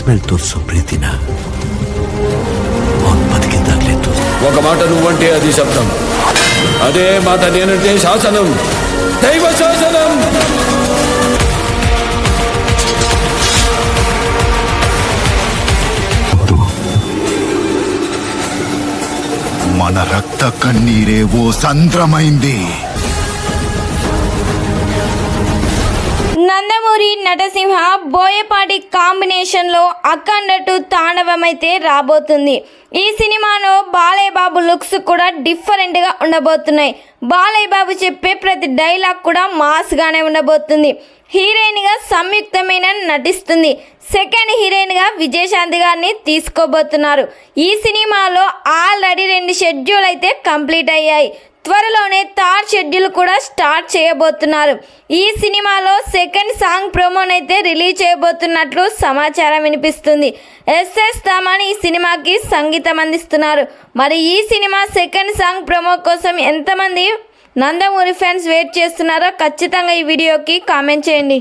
ಮೇಲೆ ತೋರಿಸೋ ಪ್ರೀತಿನ ಅವನು ಬದುಕಿದ್ದಾಗಲೇ ತೋರಿಸ. ఒక మాట నువ్వంటే అది శబ్దం, అదే మాట నేనంటే శాసనం, దైవ శాసనం. మన రక్త కన్నీరే ఓ సంద్రమైంది. నందమూరి నటసింహ బోయపాటి కాంబినేషన్లో అఖండ 2 తాండవం అయితే రాబోతుంది. ఈ సినిమాలో బాలయ్య బాబు లుక్స్ కూడా డిఫరెంట్గా ఉండబోతున్నాయి. బాలయ్య బాబు చెప్పే ప్రతి డైలాగ్ కూడా మాస్గానే ఉండబోతుంది. హీరోయిన్గా సంయుక్త మీనన్ నటిస్తుంది. సెకండ్ హీరోయిన్గా విజయశాంతి గారిని తీసుకోబోతున్నారు. ఈ సినిమాలో ఆల్రెడీ 2 షెడ్యూల్ అయితే కంప్లీట్ అయ్యాయి. త్వరలోనే థర్డ్ షెడ్యూల్ కూడా స్టార్ట్ చేయబోతున్నారు. ఈ సినిమాలో సెకండ్ సాంగ్ ప్రోమోనైతే రిలీజ్ చేయబోతున్నట్లు సమాచారం వినిపిస్తుంది. ఎస్ఎస్ తమన్ ఈ సినిమాకి సంగీతం అందిస్తున్నారు. మరి ఈ సినిమా సెకండ్ సాంగ్ ప్రోమో కోసం ఎంతమంది నందమూరి ఫ్యాన్స్ వెయిట్ చేస్తున్నారో ఖచ్చితంగా ఈ వీడియోకి కామెంట్ చేయండి.